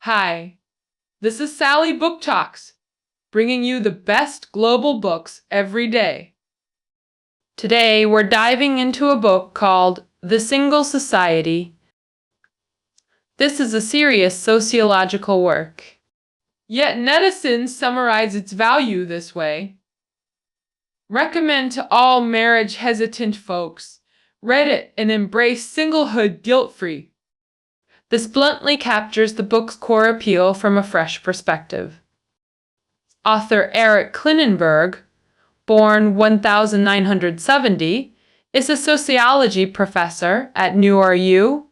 Hi, this is Sally Book Talks, bringing you the best global books every day. Today, we're diving into a book called The Single Society. This is a serious sociological work. Yet netizens summarize its value this way. Recommend to all marriage-hesitant folks. Read it and embrace singlehood guilt-free. This bluntly captures the book's core appeal from a fresh perspective. Author Eric Klinenberg, born 1970, is a sociology professor at NYU.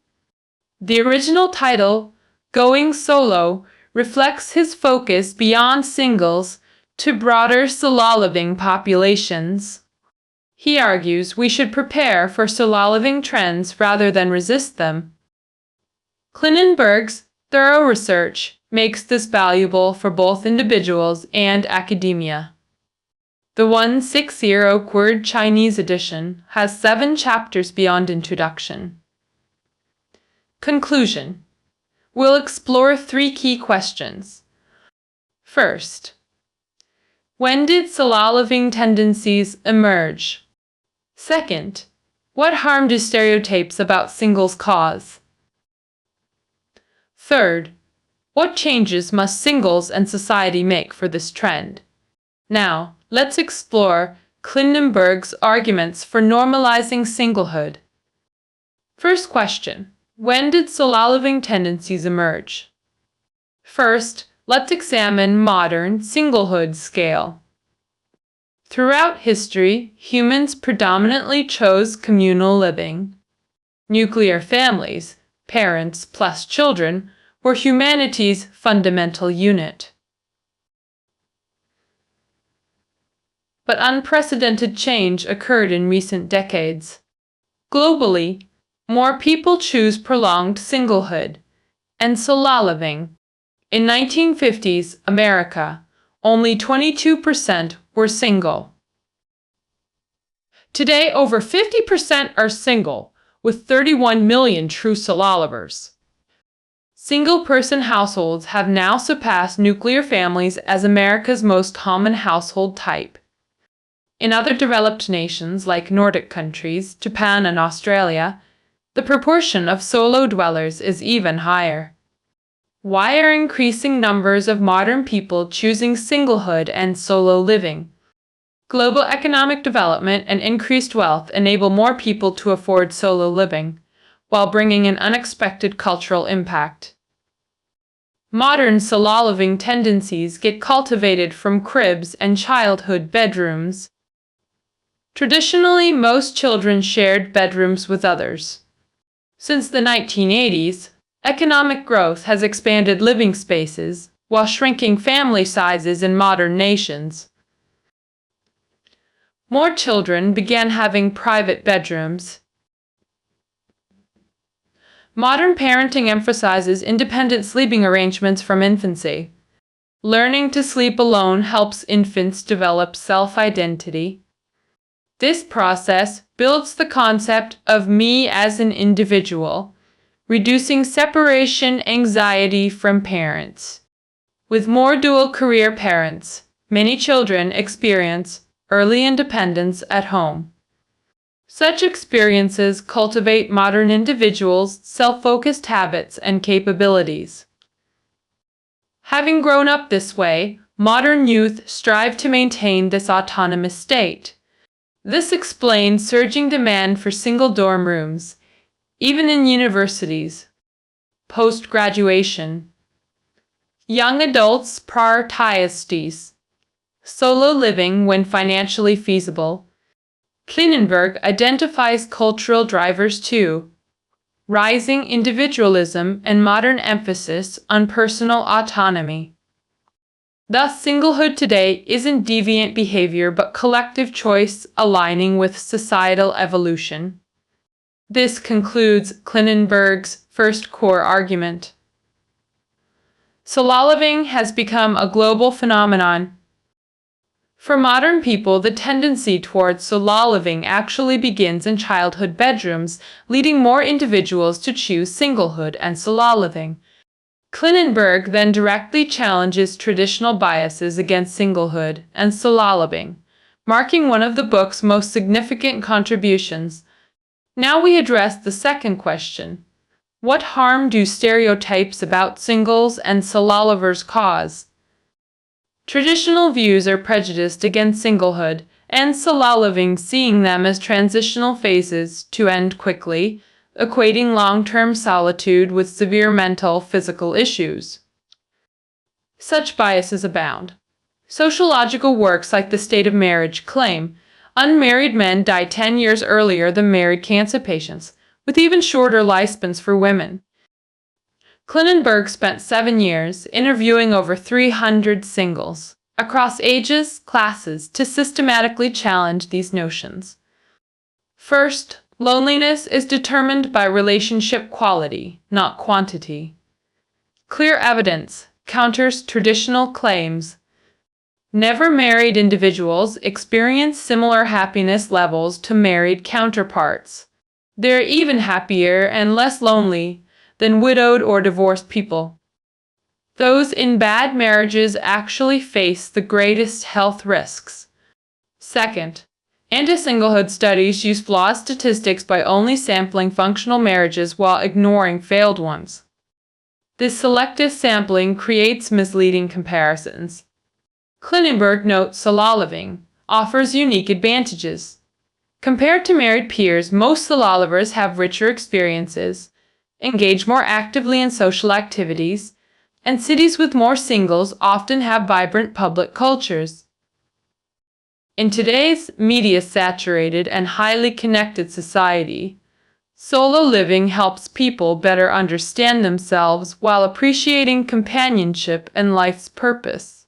The original title, Going Solo, reflects his focus beyond singles to broader solo-living populations. He argues we should prepare for solo-living trends rather than resist them. Klinenberg's thorough research makes this valuable for both individuals and academia. The 160-word Chinese edition has 7 chapters beyond introduction. Conclusion. We'll explore 3 key questions. First, when did solo-living tendencies emerge? Second, what harm do stereotypes about singles cause? Third, what changes must singles and society make for this trend? Now, let's explore Klinenberg's arguments for normalizing singlehood. First question, when did solo-living tendencies emerge? First, let's examine modern singlehood scale. Throughout history, humans predominantly chose communal living. Nuclear families, parents plus children, were humanity's fundamental unit. But unprecedented change occurred in recent decades. Globally, more people choose prolonged singlehood and solo-living. In 1950s America, only 22% were single. Today, over 50% are single, with 31 million true solo-livers. Single-person households have now surpassed nuclear families as America's most common household type. In other developed nations like Nordic countries, Japan, and Australia, the proportion of solo dwellers is even higher. Why are increasing numbers of modern people choosing singlehood and solo living? Global economic development and increased wealth enable more people to afford solo living, while bringing an unexpected cultural impact. Modern solo-living tendencies get cultivated from cribs and childhood bedrooms. Traditionally, most children shared bedrooms with others. Since the 1980s, economic growth has expanded living spaces, while shrinking family sizes in modern nations. More children began having private bedrooms. Modern parenting emphasizes independent sleeping arrangements from infancy. Learning to sleep alone helps infants develop self-identity. This process builds the concept of me as an individual, reducing separation anxiety from parents. With more dual-career parents, many children experience early independence at home. Such experiences cultivate modern individuals' self-focused habits and capabilities. Having grown up this way, modern youth strive to maintain this autonomous state. This explains surging demand for single dorm rooms, even in universities. Post-graduation. Young adults prioritize solo living when financially feasible. Klinenberg identifies cultural drivers too: rising individualism and modern emphasis on personal autonomy. Thus, singlehood today isn't deviant behavior but collective choice aligning with societal evolution. This concludes Klinenberg's first core argument. Solo-living has become a global phenomenon. For modern people, the tendency towards solo-living actually begins in childhood bedrooms, leading more individuals to choose singlehood and solo-living. Klinenberg then directly challenges traditional biases against singlehood and soaring, marking one of the book's most significant contributions. Now we address the second question. What harm do stereotypes about singles and soaring cause? Traditional views are prejudiced against singlehood and soaring, seeing them as transitional phases to end quickly, equating long-term solitude with severe mental, physical issues. Such biases abound. Sociological works like The State of Marriage claim unmarried men die 10 years earlier than married cancer patients, with even shorter lifespans for women. Klinenberg spent 7 years interviewing over 300 singles across ages, classes, to systematically challenge these notions. First, loneliness is determined by relationship quality, not quantity. Clear evidence counters traditional claims. Never married individuals experience similar happiness levels to married counterparts. They're even happier and less lonely than widowed or divorced people. Those in bad marriages actually face the greatest health risks. Second, anti-singlehood studies use flawed statistics by only sampling functional marriages while ignoring failed ones. This selective sampling creates misleading comparisons. Klinenberg notes soaring offers unique advantages. Compared to married peers, most soaringers have richer experiences, engage more actively in social activities, and cities with more singles often have vibrant public cultures. In today's media-saturated and highly connected society, solo living helps people better understand themselves while appreciating companionship and life's purpose.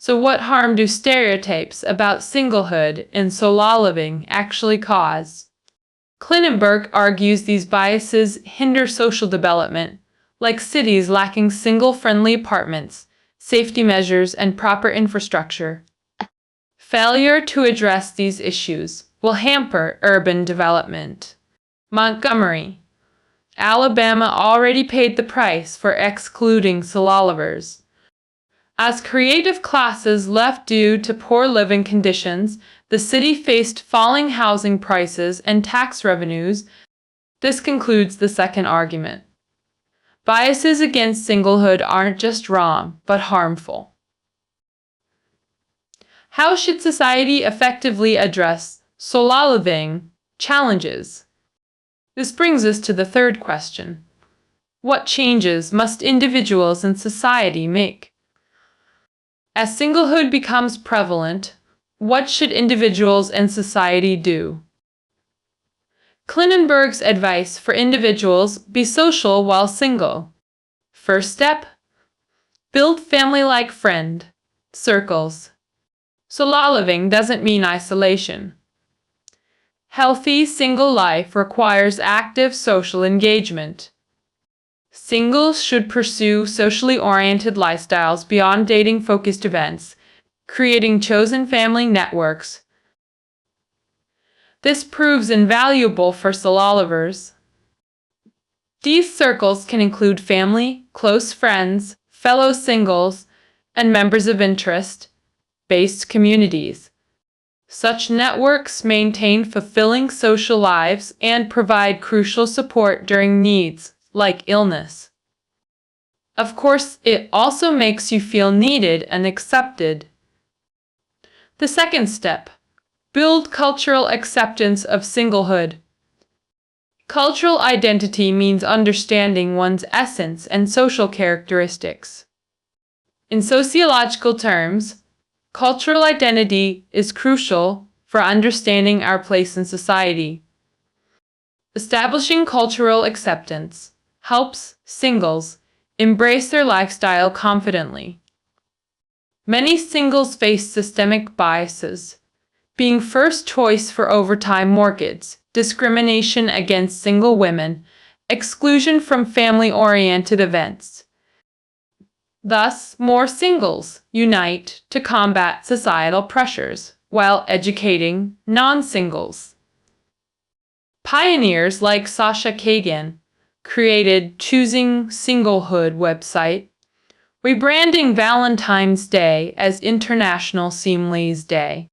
So what harm do stereotypes about singlehood and solo living actually cause? Klinenberg argues these biases hinder social development, like cities lacking single-friendly apartments, safety measures, and proper infrastructure. Failure to address these issues will hamper urban development. Montgomery, Alabama already paid the price for excluding soaringers. As creative classes left due to poor living conditions, the city faced falling housing prices and tax revenues. This concludes the second argument. Biases against singlehood aren't just wrong, but harmful. How should society effectively address solo living challenges? This brings us to the third question. What changes must individuals and society make? As singlehood becomes prevalent, what should individuals and society do? Klinenberg's advice for individuals: be social while single. First step: build family-like friend circles. Solo living doesn't mean isolation. Healthy single life requires active social engagement. Singles should pursue socially oriented lifestyles beyond dating-focused events, creating chosen family networks. This proves invaluable for soaringers. These circles can include family, close friends, fellow singles, and members of interest-based communities. Such networks maintain fulfilling social lives and provide crucial support during needs like illness. Of course, it also makes you feel needed and accepted. The second step: build cultural acceptance of singlehood. Cultural identity means understanding one's essence and social characteristics. In sociological terms, cultural identity is crucial for understanding our place in society. Establishing cultural acceptance helps singles embrace their lifestyle confidently. Many singles face systemic biases, being first choice for overtime mortgage, discrimination against single women, exclusion from family-oriented events. Thus, more singles unite to combat societal pressures while educating non-singles. Pioneers like Sasha Kagan created Choosing Singlehood website, rebranding Valentine's Day as International Seamless Day.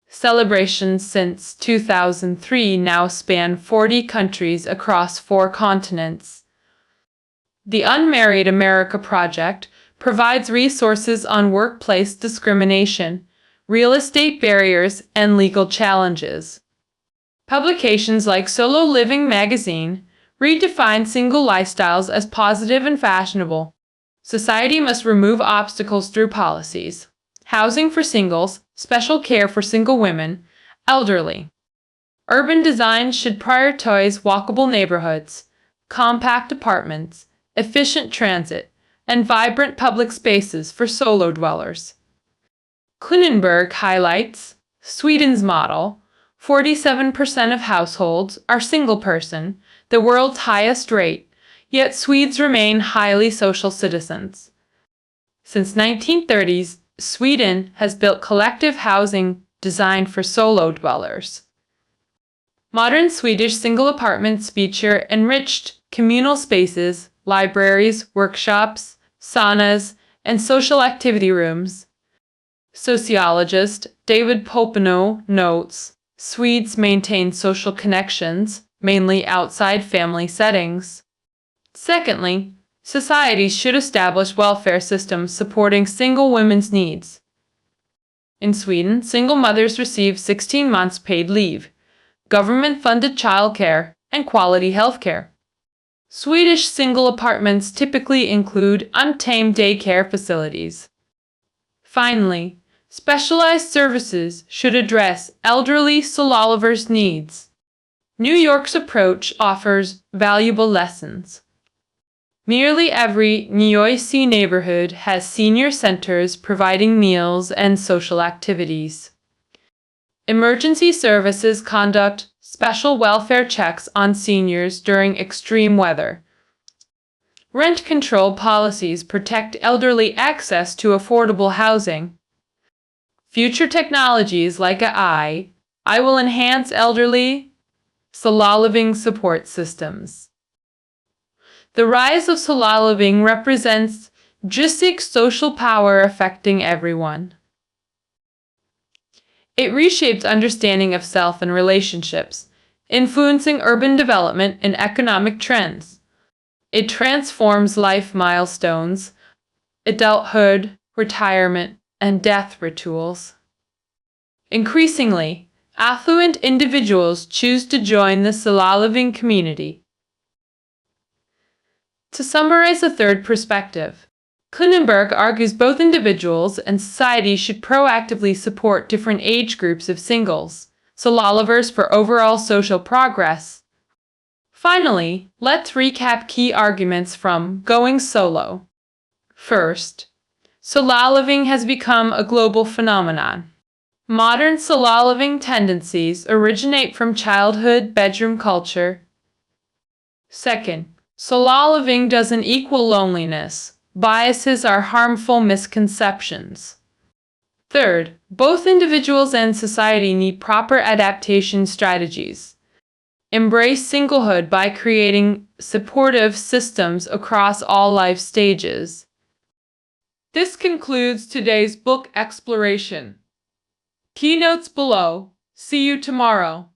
Celebrations since 2003 now span 40 countries across 4 continents. The Unmarried America Project provides resources on workplace discrimination, real estate barriers, and legal challenges. Publications like Solo Living magazine redefine single lifestyles as positive and fashionable. Society must remove obstacles through policies. Housing for singles, special care for single women, elderly. Urban design should prioritize walkable neighborhoods, compact apartments, efficient transit, and vibrant public spaces for solo dwellers. Kunenberg highlights Sweden's model. 47% of households are single-person, the world's highest rate, yet Swedes remain highly social citizens. Since 1930s, Sweden has built collective housing designed for solo dwellers. Modern Swedish single apartments feature enriched communal spaces, libraries, workshops, saunas, and social activity rooms. Sociologist David Popenoe notes, Swedes maintain social connections, mainly outside family settings. Secondly, societies should establish welfare systems supporting single women's needs. In Sweden, single mothers receive 16 months paid leave, government-funded childcare, and quality healthcare. Swedish single apartments typically include untamed daycare facilities. Finally, specialized services should address elderly sololivers' needs. New York's approach offers valuable lessons. Nearly every New York neighborhood has senior centers providing meals and social activities. Emergency services conduct special welfare checks on seniors during extreme weather. Rent control policies protect elderly access to affordable housing. Future technologies like AI will enhance elderly solo living support systems. The rise of solo living represents drastic social power affecting everyone. It reshapes understanding of self and relationships, influencing urban development and economic trends. It transforms life milestones, adulthood, retirement, and death rituals. Increasingly, affluent individuals choose to join the solo living community. To summarize the third perspective, Kunenberg argues both individuals and society should proactively support different age groups of singles, sololivers for overall social progress. Finally, let's recap key arguments from Going Solo. First, solo living has become a global phenomenon. Modern solo living tendencies originate from childhood bedroom culture. Second, solo living doesn't equal loneliness. Biases are harmful misconceptions. Third, both individuals and society need proper adaptation strategies. Embrace singlehood by creating supportive systems across all life stages. This concludes today's book exploration. Keynotes below. See you tomorrow.